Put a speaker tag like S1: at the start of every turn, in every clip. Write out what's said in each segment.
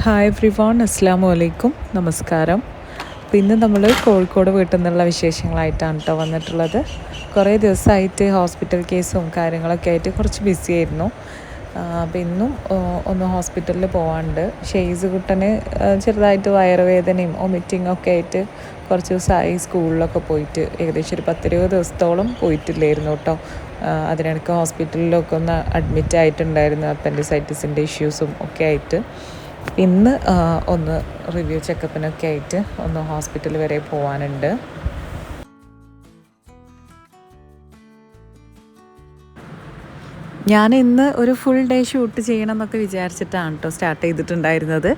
S1: Hi everyone, അസ്സാം വലൈക്കും, നമസ്കാരം. അപ്പോൾ ഇന്ന് നമ്മൾ കോഴിക്കോട് വീട്ടിൽ നിന്നുള്ള വിശേഷങ്ങളായിട്ടാണ് കേട്ടോ വന്നിട്ടുള്ളത്. കുറേ ദിവസമായിട്ട് ഹോസ്പിറ്റൽ കേസും കാര്യങ്ങളൊക്കെ ആയിട്ട് കുറച്ച് ബിസി ആയിരുന്നു. അപ്പോൾ ഇന്നും ഒന്ന് ഹോസ്പിറ്റലിൽ പോകാനുണ്ട്. ഷെയ്സ് കുട്ടന് ചെറുതായിട്ട് വയറുവേദനയും വൊമിറ്റിങ്ങും ഒക്കെ ആയിട്ട് കുറച്ച് ദിവസമായി സ്കൂളിലൊക്കെ പോയിട്ട് ഏകദേശം ഒരു 10-20 ദിവസത്തോളം പോയിട്ടില്ലായിരുന്നു കേട്ടോ. അതിനിടയ്ക്ക് ഹോസ്പിറ്റലിലൊക്കെ ഒന്ന് അഡ്മിറ്റ് ആയിട്ടുണ്ടായിരുന്നു, അപ്പൻഡിസൈറ്റിസിൻ്റെ ഇഷ്യൂസും ഒക്കെ ആയിട്ട്. ഇന്ന് ഒന്ന് റിവ്യൂ ചെക്കപ്പിനൊക്കെ ആയിട്ട് ഒന്ന് ഹോസ്പിറ്റൽ വരെ പോകാനുണ്ട്. ഞാൻ ഇന്ന് ഒരു ഫുൾ ഡേ ഷൂട്ട് ചെയ്യണം എന്നൊക്കെ വിചാരിച്ചിട്ടാണ് കേട്ടോ സ്റ്റാർട്ട് ചെയ്തിട്ടുണ്ടായിരുന്നത്.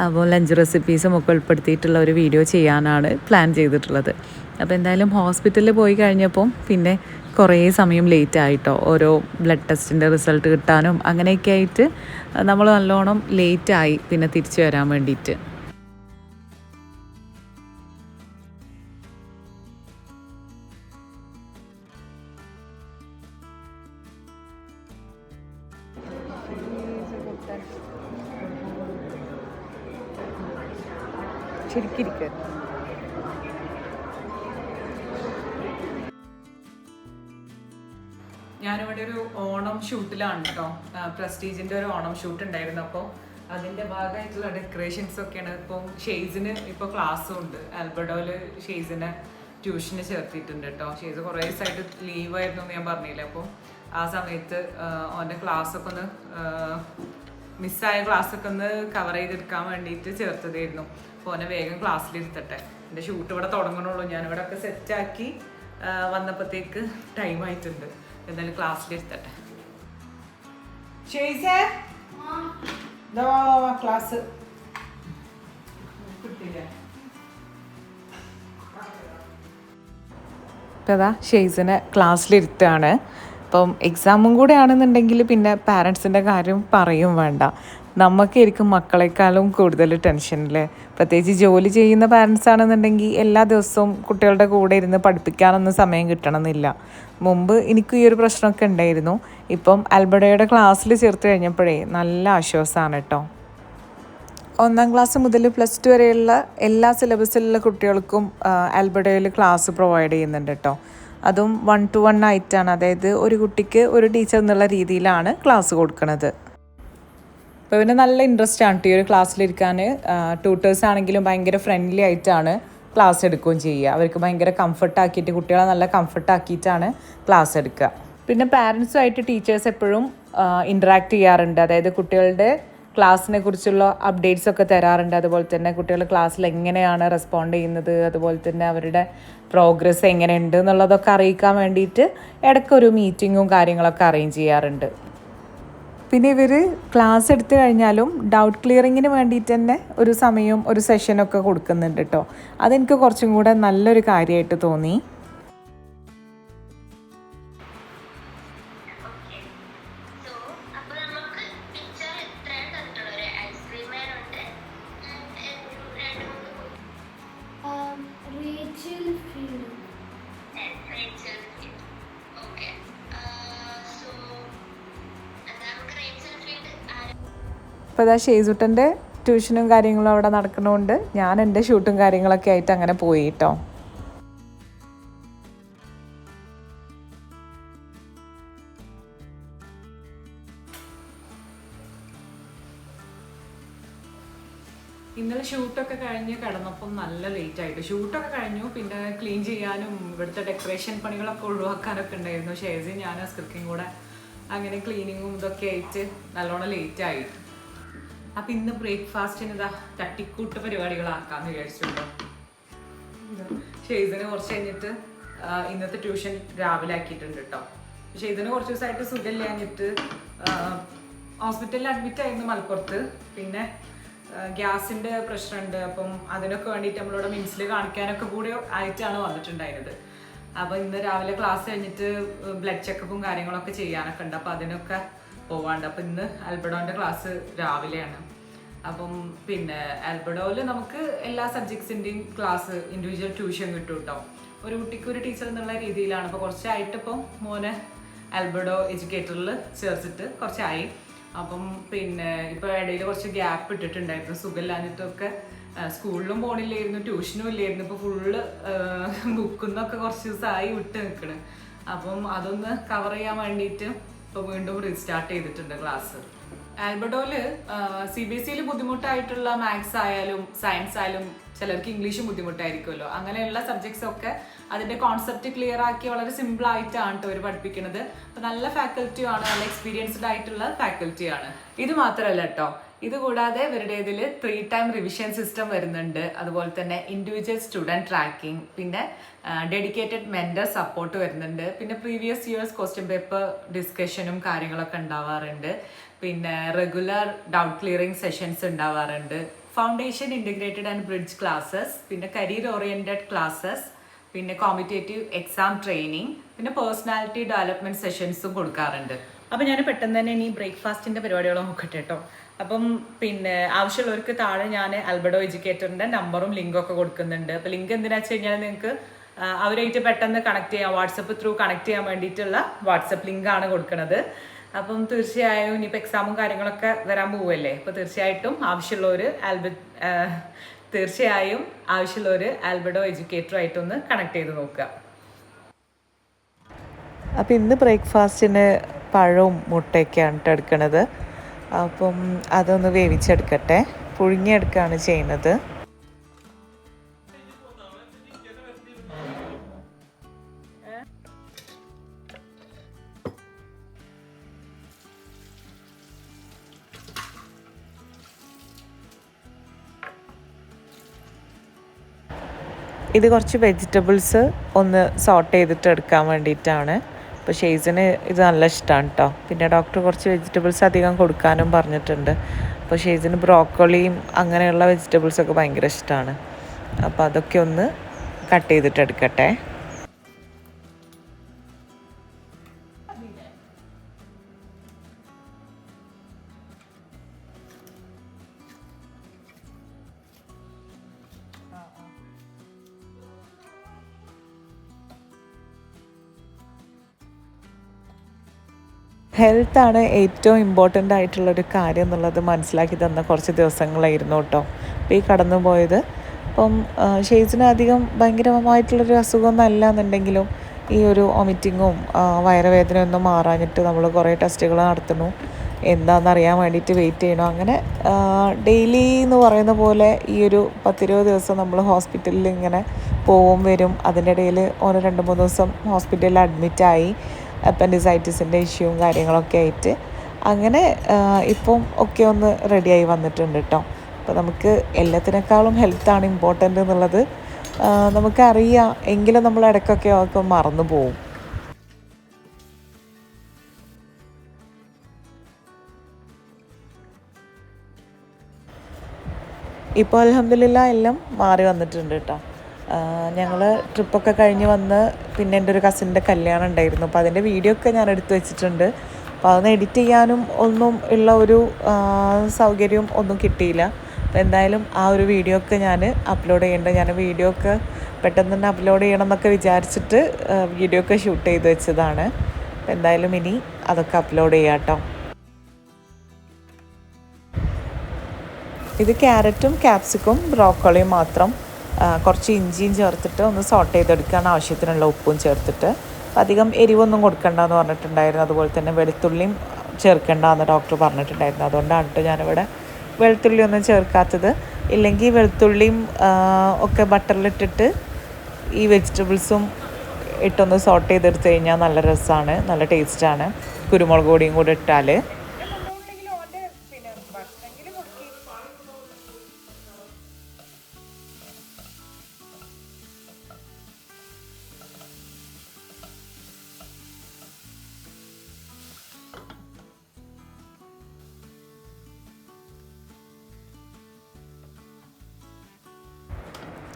S1: അപ്പോൾ ലഞ്ച് റെസിപ്പീസും ഒക്കെ ഉൾപ്പെടുത്തിയിട്ടുള്ള ഒരു വീഡിയോ ചെയ്യാനാണ് പ്ലാൻ ചെയ്തിട്ടുള്ളത്. അപ്പോൾ എന്തായാലും ഹോസ്പിറ്റലിൽ പോയി കഴിഞ്ഞപ്പം പിന്നെ കുറേ സമയം ലേറ്റ് ആയിട്ടോ, ഓരോ ബ്ലഡ് ടെസ്റ്റിൻ്റെ റിസൾട്ട് കിട്ടാനും അങ്ങനെയൊക്കെ ആയിട്ട് നമ്മൾ നല്ലോണം ലേറ്റായി പിന്നെ തിരിച്ചു വരാൻ വേണ്ടിയിട്ട്. ശരിക്കിരിക്കുക. ഞാനിവിടെ ഒരു ഓണം ഷൂട്ടിലാണ് കേട്ടോ. പ്രസ്റ്റീജിൻ്റെ ഒരു ഓണം ഷൂട്ട് ഉണ്ടായിരുന്നു. അപ്പോൾ അതിൻ്റെ ഭാഗമായിട്ടുള്ള ഡെക്കറേഷൻസ് ഒക്കെയാണ്. ഇപ്പം ഷെയ്സിന് ഇപ്പോൾ ക്ലാസ്സും ഉണ്ട്. ആൽബർഡോയിൽ ഷെയ്സിനെ ട്യൂഷന് ചേർത്തിട്ടുണ്ട് കേട്ടോ. ഷെയ്സ് കുറേ ദിവസമായിട്ട് ലീവായിരുന്നു എന്ന് ഞാൻ പറഞ്ഞില്ലേ. അപ്പോൾ ആ സമയത്ത് അവൻ്റെ ക്ലാസ്സൊക്കെ ഒന്ന് മിസ്സായ ക്ലാസ്സൊക്കെ ഒന്ന് കവർ ചെയ്തെടുക്കാൻ വേണ്ടിയിട്ട് ചേർത്തതായിരുന്നു. അപ്പോൾ അവനെ വേഗം ക്ലാസ്സിലിരുത്തട്ടെ. എൻ്റെ ഷൂട്ട് ഇവിടെ തുടങ്ങണുള്ളൂ. ഞാനിവിടെ ഒക്കെ സെറ്റാക്കി വന്നപ്പോഴത്തേക്ക് ടൈം ആയിട്ടുണ്ട്. എന്തായാലും ക്ലാസ്സിലിരുത്തട്ടെ. ക്ലാസ് ഇപ്പം അതാ ഷെയ്സിനെ ക്ലാസ്സിലിരുത്താണ്. അപ്പം എക്സാമും കൂടെ ആണെന്നുണ്ടെങ്കിൽ പിന്നെ പാരൻസിൻ്റെ കാര്യം പറയും വേണ്ട. നമുക്കായിരിക്കും മക്കളെക്കാളും കൂടുതൽ ടെൻഷനിൽ. പ്രത്യേകിച്ച് ജോലി ചെയ്യുന്ന പാരൻസ് ആണെന്നുണ്ടെങ്കിൽ എല്ലാ ദിവസവും കുട്ടികളുടെ കൂടെ ഇരുന്ന് പഠിപ്പിക്കാനൊന്നും സമയം കിട്ടണമെന്നില്ല. മുമ്പ് എനിക്കും ഈ ഒരു പ്രശ്നമൊക്കെ ഉണ്ടായിരുന്നു. ഇപ്പം ആൽബർഡോയുടെ ക്ലാസ്സിൽ ചേർത്ത് കഴിഞ്ഞപ്പോഴേ നല്ല ആശ്വാസമാണ് കേട്ടോ. 1ാം ക്ലാസ് മുതൽ +2 വരെയുള്ള എല്ലാ സിലബസിലുള്ള കുട്ടികൾക്കും ആൽബർഡോയിൽ ക്ലാസ് പ്രൊവൈഡ് ചെയ്യുന്നുണ്ട് കേട്ടോ. അതും 1-to-1 ആയിട്ടാണ്. അതായത് ഒരു കുട്ടിക്ക് ഒരു ടീച്ചർ എന്നുള്ള രീതിയിലാണ് ക്ലാസ് കൊടുക്കുന്നത്. അപ്പോൾ പിന്നെ നല്ല ഇൻട്രസ്റ്റ് ആണ് ഈ ഒരു ക്ലാസ്സിലിരിക്കാൻ. ട്യൂട്ടേഴ്സ് ആണെങ്കിലും ഭയങ്കര ഫ്രണ്ട്ലി ആയിട്ടാണ് ക്ലാസ് എടുക്കുകയും ചെയ്യുക. അവർക്ക് ഭയങ്കര കംഫർട്ടാക്കിയിട്ട്, കുട്ടികളെ നല്ല കംഫർട്ടാക്കിയിട്ടാണ് ക്ലാസ് എടുക്കുക. പിന്നെ പാരൻസുമായിട്ട് ടീച്ചേഴ്സ് എപ്പോഴും ഇൻറ്ററാക്ട് ചെയ്യാറുണ്ട്. അതായത് കുട്ടികളുടെ ക്ലാസ്സിനെ കുറിച്ചുള്ള അപ്ഡേറ്റ്സ് ഒക്കെ തരാറുണ്ട്. അതുപോലെ തന്നെ കുട്ടികൾ ക്ലാസ്സിൽ എങ്ങനെയാണ് റെസ്പോണ്ട് ചെയ്യുന്നത്, അതുപോലെ തന്നെ അവരുടെ പ്രോഗ്രസ് എങ്ങനെയുണ്ട് എന്നുള്ളതൊക്കെ അറിയിക്കാൻ വേണ്ടിയിട്ട് ഇടയ്ക്കൊരു മീറ്റിങ്ങും കാര്യങ്ങളൊക്കെ അറേഞ്ച് ചെയ്യാറുണ്ട്. പിന്നെ ഇവർ ക്ലാസ് എടുത്തു കഴിഞ്ഞാലും ഡൗട്ട് ക്ലിയറിങ്ങിന് വേണ്ടിയിട്ട് തന്നെ ഒരു സമയവും ഒരു സെഷനൊക്കെ കൊടുക്കുന്നുണ്ട് കേട്ടോ. അതെനിക്ക് കുറച്ചും കൂടെ നല്ലൊരു കാര്യമായിട്ട് തോന്നി. അപ്പോൾ ഇതാ ഷെയ്സുട്ടൻ്റെ ട്യൂഷനും കാര്യങ്ങളും അവിടെ നടക്കുന്നതുകൊണ്ട് ഞാൻ എൻ്റെ ഷൂട്ടും കാര്യങ്ങളൊക്കെ ആയിട്ട് അങ്ങനെ പോയി കേട്ടോ. ഇന്നലെ ഷൂട്ടൊക്കെ കഴിഞ്ഞ് കിടന്നപ്പം നല്ല ലേറ്റ് ആയിട്ട്. ഷൂട്ടൊക്കെ കഴിഞ്ഞു, പിന്നെ ക്ലീൻ ചെയ്യാനും ഇവിടുത്തെ ഡെക്കറേഷൻ പണികളൊക്കെ ഒഴിവാക്കാനൊക്കെ ഉണ്ടായിരുന്നു. ഷെയ്സ് ഞാൻ സ്ക്രിക്കിങ് കൂടെ അങ്ങനെ ക്ലീനിങ്ങും ഇതൊക്കെ ആയിട്ട് നല്ലോണം ലേറ്റായി. അപ്പം ഇന്ന് ബ്രേക്ക്ഫാസ്റ്റിന് ഇതാ തട്ടിക്കൂട്ട് പരിപാടികളാക്കാമെന്ന് വിചാരിച്ചിട്ടുണ്ടോ. ഷെയ്സിന് കുറച്ച് കഴിഞ്ഞിട്ട് ഇന്നത്തെ ട്യൂഷൻ രാവിലെ ആക്കിയിട്ടുണ്ട് കേട്ടോ. ഷെയ്സിന് കുറച്ച് ദിവസമായിട്ട് സുഖമില്ലാഞ്ഞിട്ട് ഹോസ്പിറ്റലിൽ അഡ്മിറ്റ് ആയിരുന്നു മലപ്പുറത്ത്. പിന്നെ ഗ്യാസിൻ്റെ പ്രശ്നമുണ്ട്. അപ്പം അതിനൊക്കെ വേണ്ടിയിട്ട് നമ്മളിവിടെ മിംസിൽ കാണിക്കാനൊക്കെ കൂടെ ആയിട്ടാണ് വന്നിട്ടുണ്ടായിരുന്നത്. അപ്പോൾ ഇന്ന് രാവിലെ ക്ലാസ് കഴിഞ്ഞിട്ട് ബ്ലഡ് ചെക്കപ്പും കാര്യങ്ങളൊക്കെ ചെയ്യാനൊക്കെ ഉണ്ട്. അപ്പോൾ അതിനൊക്കെ പോവാണ്ട്. അപ്പം ഇന്ന് ആൽബർഡോൻ്റെ ക്ലാസ് രാവിലെയാണ്. അപ്പം പിന്നെ ആൽബർഡോയിൽ നമുക്ക് എല്ലാ സബ്ജക്ട്സിൻ്റെയും ക്ലാസ് ഇൻഡിവിജ്വൽ ട്യൂഷൻ കിട്ടും കേട്ടോ. ഒരു കുട്ടിക്ക് ഒരു ടീച്ചർ എന്നുള്ള രീതിയിലാണ്. അപ്പോൾ കുറച്ചായിട്ടിപ്പം മോനെ ആൽബർഡോ എഡ്യൂക്കേറ്ററിൽ ചേർത്തിട്ട് കുറച്ചായി. അപ്പം പിന്നെ ഇപ്പോൾ ഇടയിൽ കുറച്ച് ഗ്യാപ്പ് ഇട്ടിട്ടുണ്ടായിരുന്നു, സുഖമില്ലാഞ്ഞിട്ടൊക്കെ. സ്കൂളിലും പോണില്ലായിരുന്നു, ട്യൂഷനും ഇല്ലായിരുന്നു. ഇപ്പോൾ ഫുള്ള് ബുക്കിന്നൊക്കെ കുറച്ച് ദിവസമായി വിട്ട് നിൽക്കണ്. അപ്പം അതൊന്ന് കവർ ചെയ്യാൻ വേണ്ടിയിട്ട് ഇപ്പോൾ വീണ്ടും റീസ്റ്റാർട്ട് ചെയ്തിട്ടുണ്ട് ക്ലാസ്. ആൽബർട്ടോയില് CBSE ബുദ്ധിമുട്ടായിട്ടുള്ള മാത്സ് ആയാലും സയൻസ് ആയാലും ചിലർക്ക് ഇംഗ്ലീഷും ബുദ്ധിമുട്ടായിരിക്കുമല്ലോ. അങ്ങനെയുള്ള സബ്ജക്ട്സ് ഒക്കെ അതിന്റെ കോൺസെപ്റ്റ് ക്ലിയർ ആക്കി വളരെ സിമ്പിൾ ആയിട്ടാണ് കേട്ടോ അവർ പഠിപ്പിക്കുന്നത്. അപ്പോൾ നല്ല ഫാക്കൽറ്റിയാണ്, നല്ല എക്സ്പീരിയൻസ്ഡ് ആയിട്ടുള്ള ഫാക്കൽറ്റിയാണ്. ഇത് മാത്രമല്ല കേട്ടോ, ഇതുകൂടാതെ ഇവരുടേതിൽ 3 ടൈം റിവിഷൻ സിസ്റ്റം വരുന്നുണ്ട്. അതുപോലെ തന്നെ ഇൻഡിവിജ്വൽ സ്റ്റുഡൻറ് ട്രാക്കിംഗ്, പിന്നെ ഡെഡിക്കേറ്റഡ് മെന്റർ സപ്പോർട്ട് വരുന്നുണ്ട്. പിന്നെ പ്രീവിയസ് ഇയേഴ്സ് ക്വസ്റ്റ്യൻ പേപ്പർ ഡിസ്കഷനും കാര്യങ്ങളൊക്കെ ഉണ്ടാവാറുണ്ട്. പിന്നെ റെഗുലർ ഡൗട്ട് ക്ലിയറിംഗ് സെഷൻസ് ഉണ്ടാവാറുണ്ട്. Foundation integrated and bridge classes, പിന്നെ കരിയർ ഓറിയൻറ്റഡ് ക്ലാസ്സസ്, പിന്നെ കോമ്പറ്റേറ്റീവ് എക്സാം ട്രെയിനിങ്, പിന്നെ പേഴ്സണാലിറ്റി ഡെവലപ്മെൻറ്റ് സെഷൻസും കൊടുക്കാറുണ്ട്. അപ്പോൾ ഞാൻ പെട്ടെന്ന് തന്നെ ഇനി ബ്രേക്ക്ഫാസ്റ്റിൻ്റെ പരിപാടികളും നോക്കട്ടെ കേട്ടോ. അപ്പം പിന്നെ ആവശ്യമുള്ളവർക്ക് താഴെ ഞാൻ ആൽബർട്ടോ എഡ്യൂക്കേറ്ററിൻ്റെ നമ്പറും ലിങ്കും ഒക്കെ കൊടുക്കുന്നുണ്ട്. അപ്പോൾ ലിങ്ക് എന്തിനാ വെച്ച് കഴിഞ്ഞാൽ നിങ്ങൾക്ക് അവരായിട്ട് പെട്ടെന്ന് കണക്ട് ചെയ്യാം, വാട്സപ്പ് ത്രൂ കണക്ട് ചെയ്യാൻ വേണ്ടിയിട്ടുള്ള വാട്സപ്പ് ലിങ്കാണ് കൊടുക്കുന്നത്. അപ്പം തീർച്ചയായും ഇനിയിപ്പോൾ എക്സാമും കാര്യങ്ങളൊക്കെ വരാൻ പോവുമല്ലേ, അപ്പോൾ തീർച്ചയായിട്ടും ആവശ്യമുള്ളവർ ആൽബർട്ടോ എഡ്യൂക്കേറ്ററുമായിട്ടൊന്ന് കണക്ട് ചെയ്ത് നോക്കുക.
S2: അപ്പോൾ ഇന്ന് ബ്രേക്ക്ഫാസ്റ്റിന് പഴവും മുട്ടയൊക്കെയാണ് എടുക്കുന്നത്. അപ്പം അതൊന്ന് വേവിച്ചെടുക്കട്ടെ, പുഴുങ്ങിയെടുക്കുകയാണ് ചെയ്യുന്നത്. ഇത് കുറച്ച് വെജിറ്റബിൾസ് ഒന്ന് സോട്ട് ചെയ്തിട്ട് എടുക്കാൻ വേണ്ടിയിട്ടാണ്. അപ്പോൾ ഷെയ്സിന് ഇത് നല്ല ഇഷ്ടമാണ് കേട്ടോ. പിന്നെ ഡോക്ടർ കുറച്ച് വെജിറ്റബിൾസ് അധികം കൊടുക്കാനും പറഞ്ഞിട്ടുണ്ട്. അപ്പോൾ ഷെയ്സിന് ബ്രോക്കോളിയും അങ്ങനെയുള്ള വെജിറ്റബിൾസൊക്കെ ഭയങ്കര ഇഷ്ടമാണ്. അപ്പോൾ അതൊക്കെ ഒന്ന് കട്ട് ചെയ്തിട്ട് എടുക്കട്ടെ. ഹെൽത്താണ് ഏറ്റവും ഇമ്പോർട്ടൻ്റ് ആയിട്ടുള്ളൊരു കാര്യം എന്നുള്ളത് മനസ്സിലാക്കി തന്ന കുറച്ച് ദിവസങ്ങളായിരുന്നു കേട്ടോ അപ്പോൾ ഈ കടന്നു പോയത്. അപ്പം ഷെയ്സിന് അധികം ഭയങ്കരമായിട്ടുള്ളൊരു അസുഖമൊന്നും അല്ല എന്നുണ്ടെങ്കിലും ഈ ഒരു വൊമിറ്റിങ്ങും വയറുവേദനയൊന്നും മാറാഞ്ഞിട്ട് നമ്മൾ കുറേ ടെസ്റ്റുകൾ നടത്തുന്നു, എന്താണെന്നറിയാൻ വേണ്ടിയിട്ട് വെയിറ്റ് ചെയ്യണം. അങ്ങനെ ഡെയിലി എന്ന് പറയുന്ന പോലെ ഈ ഒരു 10-20 ദിവസം നമ്മൾ ഹോസ്പിറ്റലിൽ ഇങ്ങനെ പോവും വരും. അതിൻ്റെ ഇടയിൽ ഓരോ 2-3 ദിവസം ഹോസ്പിറ്റലിൽ അഡ്മിറ്റായി, അപ്പൻഡിസൈറ്റിസിൻ്റെ ഇഷ്യൂവും കാര്യങ്ങളൊക്കെ ആയിട്ട്. അങ്ങനെ ഇപ്പം ഒക്കെ ഒന്ന് റെഡിയായി വന്നിട്ടുണ്ട് കേട്ടോ. അപ്പോൾ നമുക്ക് എല്ലാത്തിനേക്കാളും ഹെൽത്താണ് ഇമ്പോർട്ടൻ്റ് എന്നുള്ളത് നമുക്കറിയാം, എങ്കിലും നമ്മൾ ഇടയ്ക്കൊക്കെ ഒക്കെ മറന്നു പോവും. ഇപ്പോൾ അൽഹംദുലില്ലാ എല്ലാം മാറി വന്നിട്ടുണ്ട് കേട്ടോ. ഞങ്ങൾ ട്രിപ്പൊക്കെ കഴിഞ്ഞ് വന്ന് പിന്നെ എൻ്റെ ഒരു കസിൻ്റെ കല്യാണം ഉണ്ടായിരുന്നു. അപ്പോൾ അതിൻ്റെ വീഡിയോ ഒക്കെ ഞാൻ എടുത്തു വെച്ചിട്ടുണ്ട്. അപ്പോൾ അതൊന്ന് എഡിറ്റ് ചെയ്യാനും ഒന്നും ഉള്ള ഒരു സൗകര്യം ഒന്നും കിട്ടിയില്ല. അപ്പോൾ എന്തായാലും ആ ഒരു വീഡിയോ ഒക്കെ ഞാൻ അപ്ലോഡ് ചെയ്യേണ്ടത്, ഞാൻ വീഡിയോ ഒക്കെ പെട്ടെന്ന് തന്നെ അപ്ലോഡ് ചെയ്യണം എന്നൊക്കെ വിചാരിച്ചിട്ട് വീഡിയോ ഒക്കെ ഷൂട്ട് ചെയ്ത് വെച്ചതാണ്. അപ്പോൾ എന്തായാലും ഇനി അതൊക്കെ അപ്ലോഡ് ചെയ്യാം കേട്ടോ. ഇത് ക്യാരറ്റും ക്യാപ്സിക്കും ബ്രോക്കോളിയും മാത്രം കുറച്ച് ഇഞ്ചിയും ചേർത്തിട്ട് ഒന്ന് സോട്ട് ചെയ്തെടുക്കുകയാണ്, ആവശ്യത്തിനുള്ള ഉപ്പും ചേർത്തിട്ട്. അധികം എരിവൊന്നും കൊടുക്കണ്ടെന്ന് പറഞ്ഞിട്ടുണ്ടായിരുന്നു. അതുപോലെ തന്നെ വെളുത്തുള്ളിയും ചേർക്കേണ്ടെന്ന് ഡോക്ടർ പറഞ്ഞിട്ടുണ്ടായിരുന്നു. അതുകൊണ്ടാണ് കേട്ടോ ഞാനിവിടെ വെളുത്തുള്ളി ഒന്നും ചേർക്കാത്തത്. ഇല്ലെങ്കിൽ വെളുത്തുള്ളിയും ഒക്കെ ബട്ടറിലിട്ടിട്ട് ഈ വെജിറ്റബിൾസും ഇട്ടൊന്ന് സോട്ട് ചെയ്തെടുത്ത് കഴിഞ്ഞാൽ നല്ല രസമാണ്, നല്ല ടേസ്റ്റാണ്. കുരുമുളക് പൊടിയും കൂടെ ഇട്ടാൽ.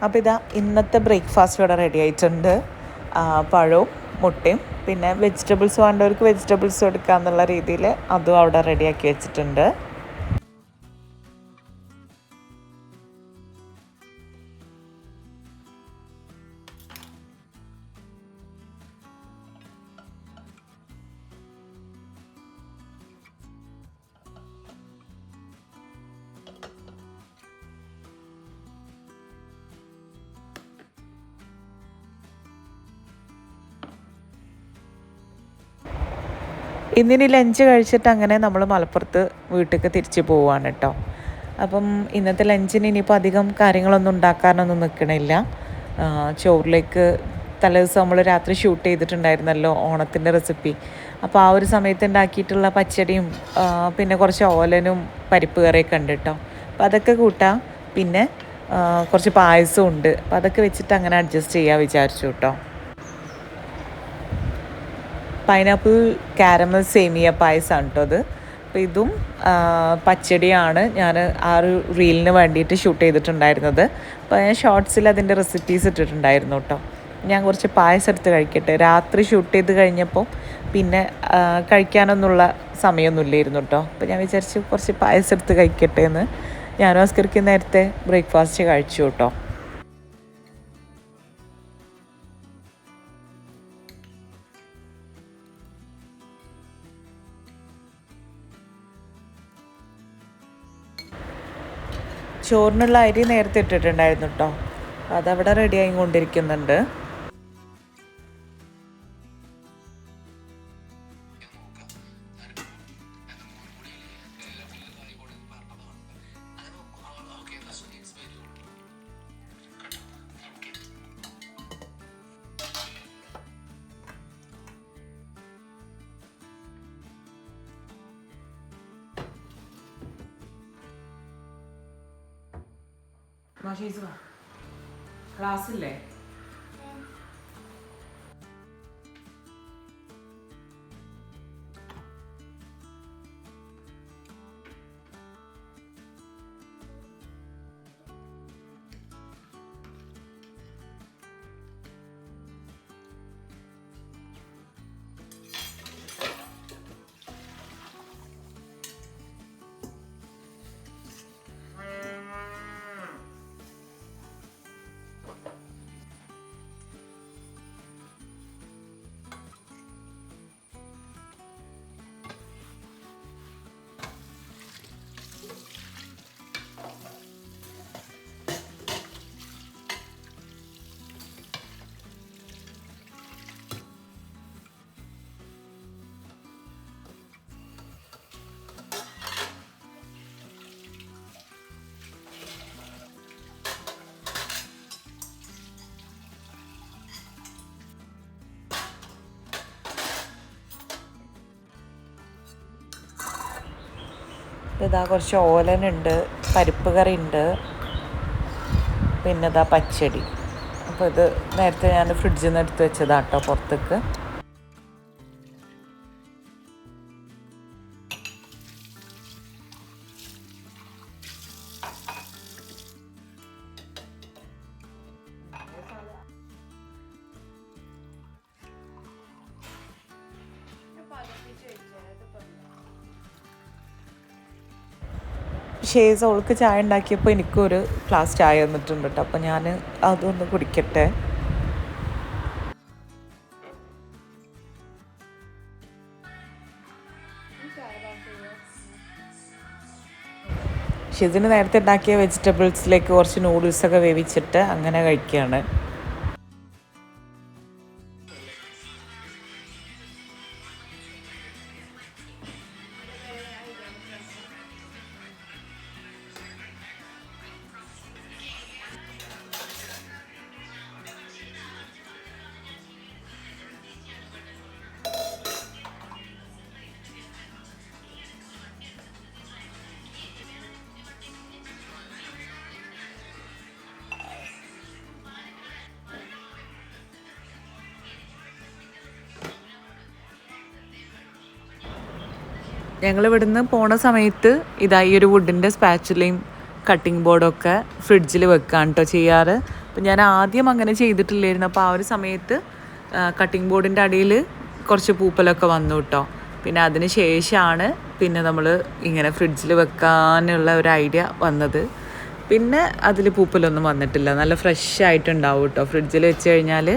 S2: അപ്പോൾ ഇതാ ഇന്നത്തെ ബ്രേക്ക്ഫാസ്റ്റ് ഇവിടെ റെഡി ആയിട്ടുണ്ട്. പഴവും മുട്ടയും പിന്നെ വെജിറ്റബിൾസ് വേണ്ടവർക്ക് വെജിറ്റബിൾസ് എടുക്കുക എന്നുള്ള രീതിയിൽ അതും അവിടെ റെഡിയാക്കി വെച്ചിട്ടുണ്ട്. ഇന്നിനി ലഞ്ച് കഴിച്ചിട്ട് അങ്ങനെ നമ്മൾ മലപ്പുറത്ത് വീട്ടിലേക്ക് തിരിച്ച് പോവുകയാണ് കേട്ടോ. അപ്പം ഇന്നത്തെ ലഞ്ചിന് ഇനിയിപ്പോൾ അധികം കാര്യങ്ങളൊന്നും ഉണ്ടാക്കാനൊന്നും നിൽക്കണില്ല. ചോറിലേക്ക് തലേദിവസം നമ്മൾ രാത്രി ഷൂട്ട് ചെയ്തിട്ടുണ്ടായിരുന്നല്ലോ ഓണത്തിൻ്റെ റെസിപ്പി. അപ്പോൾ ആ ഒരു സമയത്ത് ഉണ്ടാക്കിയിട്ടുള്ള പച്ചടിയും പിന്നെ കുറച്ച് ഓലനും പരിപ്പ് കറിയൊക്കെ ഉണ്ട് കേട്ടോ. അപ്പോൾ അതൊക്കെ കൂട്ടാം. പിന്നെ കുറച്ച് പായസവും ഉണ്ട്. അപ്പോൾ അതൊക്കെ വെച്ചിട്ട് അങ്ങനെ അഡ്ജസ്റ്റ് ചെയ്യാൻ വിചാരിച്ചു കേട്ടോ. പൈനാപ്പിൾ കാരമൽ സേമിയ പായസമാണ് കേട്ടോ അത്. അപ്പോൾ ഇതും പച്ചടിയാണ് ഞാൻ ആ ഒരു റീലിന് വേണ്ടിയിട്ട് ഷൂട്ട് ചെയ്തിട്ടുണ്ടായിരുന്നത്. അപ്പോൾ ഞാൻ ഷോർട്സിൽ അതിൻ്റെ റെസിപ്പീസ് ഇട്ടിട്ടുണ്ടായിരുന്നു കേട്ടോ. ഞാൻ കുറച്ച് പായസം എടുത്ത് കഴിക്കട്ടെ. രാത്രി ഷൂട്ട് ചെയ്ത് കഴിഞ്ഞപ്പോൾ പിന്നെ കഴിക്കാനൊന്നുള്ള സമയമൊന്നുമില്ലായിരുന്നു കേട്ടോ. അപ്പോൾ ഞാൻ വിചാരിച്ചു കുറച്ച് പായസം എടുത്ത് കഴിക്കട്ടെ എന്ന്. ഞാനും അസ്കർക്ക് നേരത്തെ ബ്രേക്ക്ഫാസ്റ്റ് കഴിച്ചു കേട്ടോ. ചോറിനുള്ള അരി നേരത്തെ ഇട്ടിട്ടുണ്ടായിരുന്നു കേട്ടോ. അതവിടെ റെഡി ആയിക്കൊണ്ടിരിക്കുന്നുണ്ട്. ക്ലാസ്സില്ലേ? ഇതാ കുറച്ച് ഓലനുണ്ട്, പരിപ്പ് കറി ഉണ്ട്, പിന്നെ ഇതാ പച്ചടി. അപ്പോൾ ഇത് നേരത്തെ ഞാൻ ഫ്രിഡ്ജിൽ നിന്ന് എടുത്ത് വെച്ചതാണ് കേട്ടോ പുറത്തേക്ക്. ഷേസ് അവൾക്ക് ചായ ഉണ്ടാക്കിയപ്പോൾ എനിക്കൊരു ഗ്ലാസ് ചായ തന്നിട്ടുണ്ട് കേട്ടോ. അപ്പോൾ ഞാൻ അതൊന്ന് കുടിക്കട്ടെ. ഷേസിന് നേരത്തെ ഉണ്ടാക്കിയ വെജിറ്റബിൾസിലേക്ക് കുറച്ച് നൂഡിൽസൊക്കെ വേവിച്ചിട്ട് അങ്ങനെ കഴിക്കുകയാണ്. ഞങ്ങളിവിടുന്ന് പോണ സമയത്ത് ഇതായി ഒരു വുഡിൻ്റെ സ്പാച്ചുലയും കട്ടിംഗ് ബോർഡൊക്കെ ഫ്രിഡ്ജിൽ വെക്കുകയാണ് കേട്ടോ ചെയ്യാറ്. അപ്പം ഞാൻ ആദ്യം അങ്ങനെ ചെയ്തിട്ടില്ലായിരുന്നു. അപ്പോൾ ആ ഒരു സമയത്ത് കട്ടിംഗ് ബോർഡിൻ്റെ അടിയിൽ കുറച്ച് പൂപ്പലൊക്കെ വന്നു കേട്ടോ. പിന്നെ അതിന് ശേഷമാണ് പിന്നെ നമ്മൾ ഇങ്ങനെ ഫ്രിഡ്ജിൽ വെക്കാനുള്ള ഒരു ഐഡിയ വന്നത്. പിന്നെ അതിൽ പൂപ്പലൊന്നും വന്നിട്ടില്ല. നല്ല ഫ്രഷ് ആയിട്ടുണ്ടാവും കേട്ടോ ഫ്രിഡ്ജിൽ വെച്ച് കഴിഞ്ഞാൽ.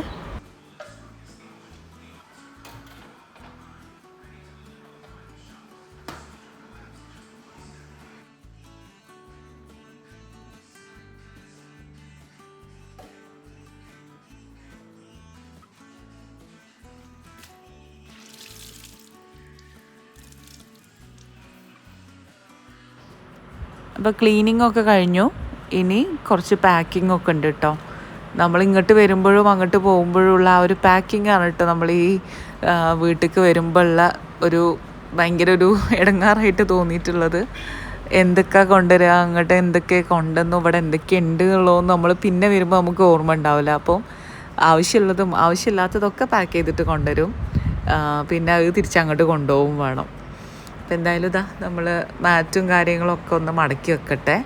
S2: അപ്പോൾ ക്ലീനിങ് ഒക്കെ കഴിഞ്ഞു. ഇനി കുറച്ച് പാക്കിംഗ് ഒക്കെ ഉണ്ട് കേട്ടോ. നമ്മൾ ഇങ്ങോട്ട് വരുമ്പോഴും അങ്ങോട്ട് പോകുമ്പോഴും ഉള്ള ആ ഒരു പാക്കിംഗ് ആണ് കേട്ടോ നമ്മൾ ഈ വീട്ടിലേക്ക് വരുമ്പോഴുള്ള ഒരു ഭയങ്കര ഒരു ഇടങ്ങാറായിട്ട് തോന്നിയിട്ടുള്ളത്. എന്തൊക്കെ കൊണ്ടുവരിക, അങ്ങോട്ട് എന്തൊക്കെ കൊണ്ടുവന്നു, ഇവിടെ എന്തൊക്കെ ഉണ്ട് എന്നുള്ളതൊന്നും നമ്മൾ പിന്നെ വരുമ്പോൾ നമുക്ക് ഓർമ്മ ഉണ്ടാവില്ല. അപ്പോൾ ആവശ്യമുള്ളതും ആവശ്യമില്ലാത്തതൊക്കെ പാക്ക് ചെയ്തിട്ട് കൊണ്ടുവരും. പിന്നെ അത് തിരിച്ചങ്ങോട്ട് കൊണ്ടുപോകും വേണം. അപ്പോൾ എന്തായാലും ഇതാ നമ്മൾ മാറ്റും കാര്യങ്ങളൊക്കെ ഒന്ന് മടക്കി വെക്കട്ടെ.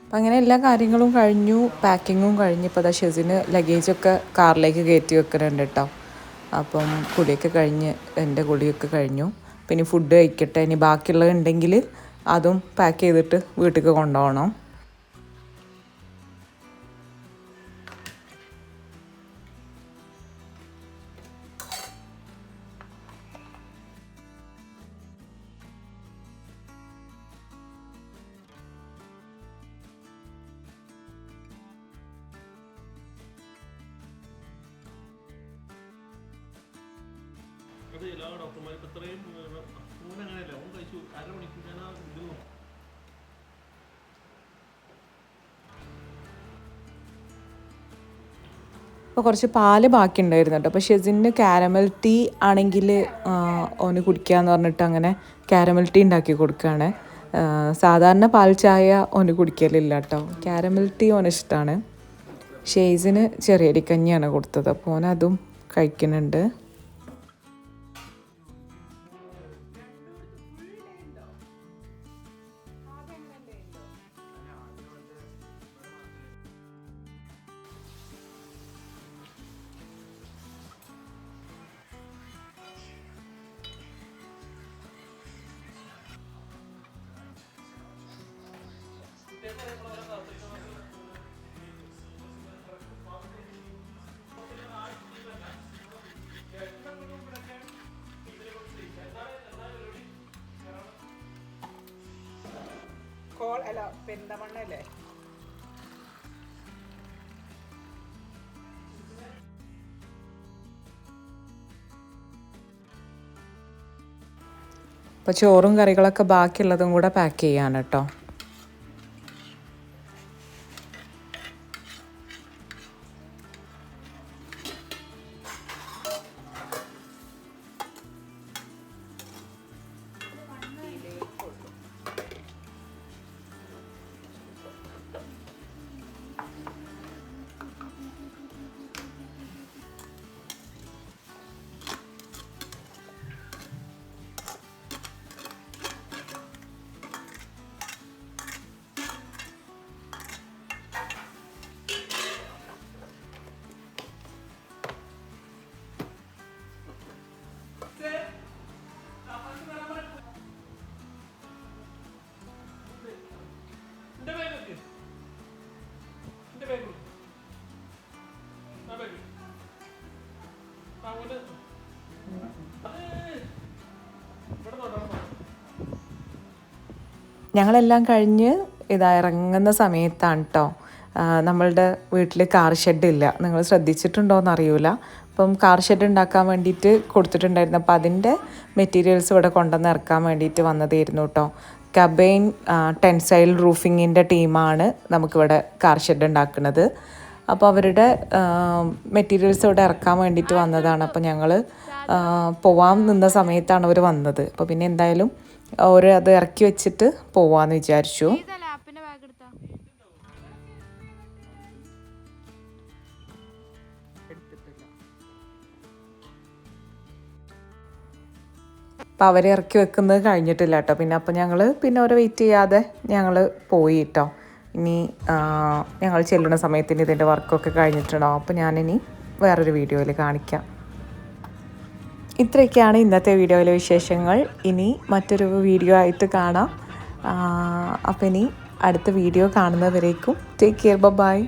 S1: അപ്പം അങ്ങനെ എല്ലാ കാര്യങ്ങളും കഴിഞ്ഞു, പാക്കിങ്ങും കഴിഞ്ഞു. ഇപ്പോൾ അതാ ഷെസിന് ലഗേജൊക്കെ കാറിലേക്ക് കയറ്റി വെക്കുന്നുണ്ട് കേട്ടോ. അപ്പം കുളിയൊക്കെ കഴിഞ്ഞ്, എൻ്റെ കുളിയൊക്കെ കഴിഞ്ഞു. പിന്നെ ഫുഡ് കഴിക്കട്ടെ. ഇനി ബാക്കിയുള്ളത് ഉണ്ടെങ്കിൽ അതും പാക്ക് ചെയ്തിട്ട് വീട്ടിലേക്ക് കൊണ്ടുപോകണം.
S3: അത് എല്ലാ ഡോക്ടർമാരും ഇപ്പം ഇത്രയും അങ്ങനെയല്ല, ഓൻ കഴിച്ചു അരമണിക്കൂർ ഞാൻ ആ ഇത് നോക്കും.
S1: അപ്പോൾ കുറച്ച് പാല് ബാക്കി ഉണ്ടായിരുന്നു കേട്ടോ. അപ്പോൾ ഷെസിന് കാരമൽ ടീ ആണെങ്കിൽ ഓന് കുടിക്കാമെന്ന് പറഞ്ഞിട്ട് അങ്ങനെ കാരമൽ ടീ ഉണ്ടാക്കി കൊടുക്കുകയാണ്. സാധാരണ പാൽ ചായ ഓന് കുടിക്കലില്ല കേട്ടോ. കാരമൽ ടീ ഓന് ഇഷ്ടമാണ്. ഷെയ്സിന് ചെറിയരിക്കഞ്ഞിയാണ് കൊടുത്തത്. അപ്പോൾ ഓനതും കഴിക്കുന്നുണ്ട്.
S2: അല്ല പെരിന്തമണ്ണല്ലേ?
S1: അപ്പോൾ ചോറും കറികളൊക്കെ ബാക്കിയുള്ളതും കൂടെ പാക്ക് ചെയ്യാണ് കേട്ടോ. ഞങ്ങളെല്ലാം കഴിഞ്ഞ് ഇതാ ഇറങ്ങുന്ന സമയത്താണ് കേട്ടോ നമ്മളുടെ വീട്ടിൽ കാർ ഷെഡ് ഇല്ല. നിങ്ങൾ ശ്രദ്ധിച്ചിട്ടുണ്ടോയെന്ന് അറിയില്ല. അപ്പം കാർ ഷെഡ് ഉണ്ടാക്കാൻ വേണ്ടിയിട്ട് കൊടുത്തിട്ടുണ്ടായിരുന്നു. അപ്പോൾ അതിൻ്റെ മെറ്റീരിയൽസ് ഇവിടെ കൊണ്ടുവന്ന് ഇറക്കാൻ വേണ്ടിയിട്ട് വന്നതായിരുന്നു കേട്ടോ. കബൈൻ ടെൻസൈൽ റൂഫിങ്ങിൻ്റെ ടീമാണ് നമുക്കിവിടെ കാർ ഷെഡ് ഉണ്ടാക്കുന്നത്. അപ്പോൾ അവരുടെ മെറ്റീരിയൽസ് ഇവിടെ ഇറക്കാൻ വേണ്ടിയിട്ട് വന്നതാണ്. അപ്പോൾ ഞങ്ങൾ പോവാൻ നിന്ന സമയത്താണ് അവർ വന്നത്. അപ്പോൾ പിന്നെ എന്തായാലും അവർ അത് ഇറക്കി വെച്ചിട്ട് പോവാന്ന് വിചാരിച്ചു. അപ്പോൾ അവരെ ഇറക്കി വെക്കുന്നത് കഴിഞ്ഞിട്ടില്ല കേട്ടോ. പിന്നെ അപ്പോൾ ഞങ്ങൾ പിന്നെ അവരെ വെയിറ്റ് ചെയ്യാതെ ഞങ്ങൾ പോയി കേട്ടോ. ഇനി ഞങ്ങൾ ചെല്ലുന്ന സമയത്തിന് ഇതിൻ്റെ വർക്കൊക്കെ കഴിഞ്ഞിട്ടുണ്ടാവും. അപ്പോൾ ഞാനിനി വേറൊരു വീഡിയോയിൽ കാണിക്കാം. ഇത്രയൊക്കെയാണ് ഇന്നത്തെ വീഡിയോയിലെ വിശേഷങ്ങൾ. ഇനി മറ്റൊരു വീഡിയോ ആയിട്ട് കാണാം. അപ്പോൾ ഇനി അടുത്ത വീഡിയോ കാണുന്നവരേക്കും ടേക്ക് കെയർ, ബൈ.